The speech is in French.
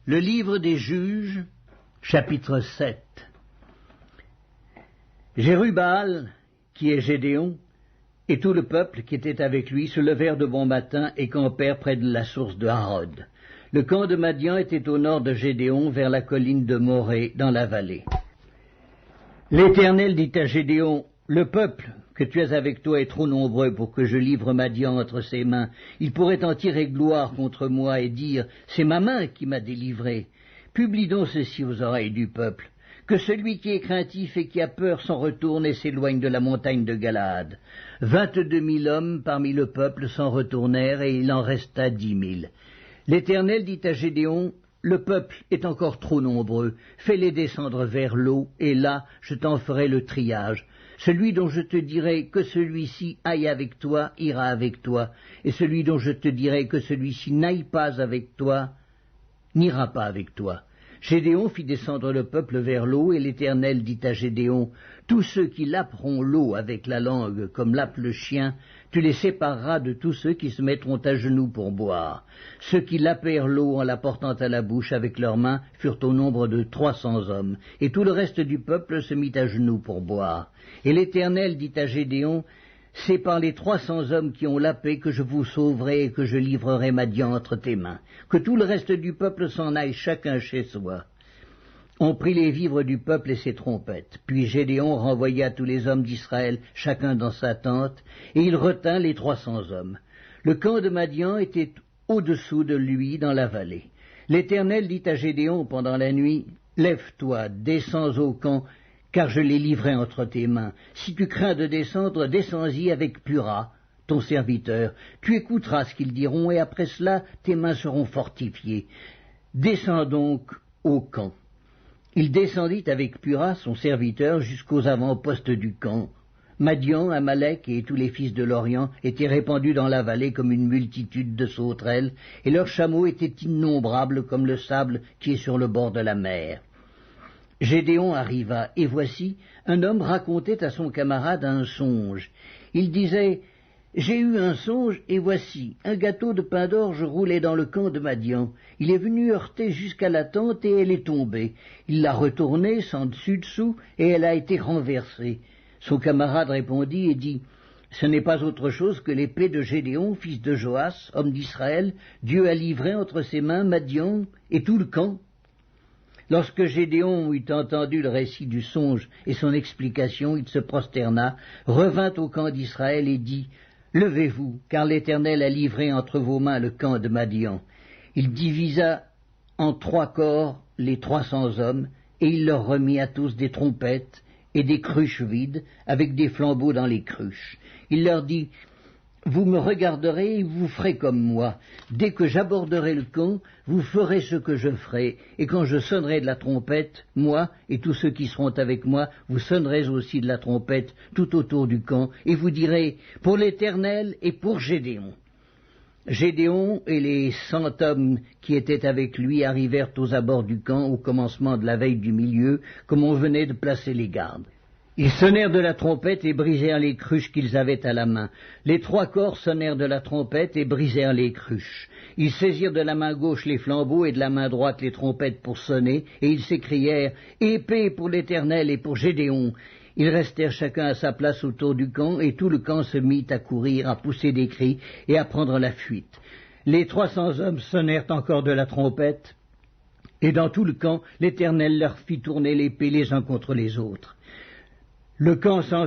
Le livre des Juges, chapitre 7. Jérubbaal, qui est Gédéon, et tout le peuple qui était avec lui se levèrent de bon matin et campèrent près de la source de Harod. Le camp de Madian était au nord de Gédéon, vers la colline de Morée, dans la vallée. L'Éternel dit à Gédéon, « Le peuple que tu as avec toi est trop nombreux pour que je livre Madian entre ses mains. Il pourrait en tirer gloire contre moi et dire, « C'est ma main qui m'a délivré. » Publie donc ceci aux oreilles du peuple. Que celui qui est craintif et qui a peur s'en retourne et s'éloigne de la montagne de Galaad. 22 000 hommes parmi le peuple s'en retournèrent et il en resta 10 000. L'Éternel dit à Gédéon, « Le peuple est encore trop nombreux, fais-les descendre vers l'eau, et là je t'en ferai le triage. Celui dont je te dirai que celui-ci aille avec toi, ira avec toi, et celui dont je te dirai que celui-ci n'aille pas avec toi, n'ira pas avec toi. » Gédéon fit descendre le peuple vers l'eau, et l'Éternel dit à Gédéon, « Tous ceux qui laperont l'eau avec la langue, comme lappe le chien, tu les sépareras de tous ceux qui se mettront à genoux pour boire. » Ceux qui lapèrent l'eau en la portant à la bouche avec leurs mains furent au nombre de 300 hommes, et tout le reste du peuple se mit à genoux pour boire. Et l'Éternel dit à Gédéon, « C'est par les 300 hommes qui ont lapé que je vous sauverai et que je livrerai Madian entre tes mains. Que tout le reste du peuple s'en aille chacun chez soi. » On prit les vivres du peuple et ses trompettes. Puis Gédéon renvoya tous les hommes d'Israël, chacun dans sa tente, et il retint les 300 hommes. Le camp de Madian était au-dessous de lui dans la vallée. L'Éternel dit à Gédéon pendant la nuit, « Lève-toi, descends au camp, car je les livrerai entre tes mains. Si tu crains de descendre, descends-y avec Pura, ton serviteur. Tu écouteras ce qu'ils diront, et après cela, tes mains seront fortifiées. Descends donc au camp. » Il descendit avec Pura, son serviteur, jusqu'aux avant-postes du camp. Madian, Amalek et tous les fils de l'Orient étaient répandus dans la vallée comme une multitude de sauterelles, et leurs chameaux étaient innombrables comme le sable qui est sur le bord de la mer. Gédéon arriva, et voici, un homme racontait à son camarade un songe. Il disait, « J'ai eu un songe, et voici, un gâteau de pain d'orge roulait dans le camp de Madian. Il est venu heurter jusqu'à la tente, et elle est tombée. Il l'a retournée sans dessus-dessous, et elle a été renversée. » Son camarade répondit et dit, « Ce n'est pas autre chose que l'épée de Gédéon, fils de Joas, homme d'Israël. Dieu a livré entre ses mains Madian et tout le camp. » Lorsque Gédéon eut entendu le récit du songe et son explication, il se prosterna, revint au camp d'Israël et dit, « Levez-vous, car l'Éternel a livré entre vos mains le camp de Madian. » Il divisa en 3 corps les 300 hommes, et il leur remit à tous des trompettes et des cruches vides, avec des flambeaux dans les cruches. Il leur dit, « Vous me regarderez et vous ferez comme moi. Dès que j'aborderai le camp, vous ferez ce que je ferai, et quand je sonnerai de la trompette, moi et tous ceux qui seront avec moi, vous sonnerez aussi de la trompette tout autour du camp, et vous direz, pour l'Éternel et pour Gédéon. » Gédéon et les 100 hommes qui étaient avec lui arrivèrent aux abords du camp au commencement de la veille du milieu, comme on venait de placer les gardes. Ils sonnèrent de la trompette et brisèrent les cruches qu'ils avaient à la main. Les 3 corps sonnèrent de la trompette et brisèrent les cruches. Ils saisirent de la main gauche les flambeaux et de la main droite les trompettes pour sonner, et ils s'écrièrent « Épée pour l'Éternel et pour Gédéon !» Ils restèrent chacun à sa place autour du camp, et tout le camp se mit à courir, à pousser des cris et à prendre la fuite. Les 300 hommes sonnèrent encore de la trompette, et dans tout le camp, l'Éternel leur fit tourner l'épée les uns contre les autres. Le camp s'enfuit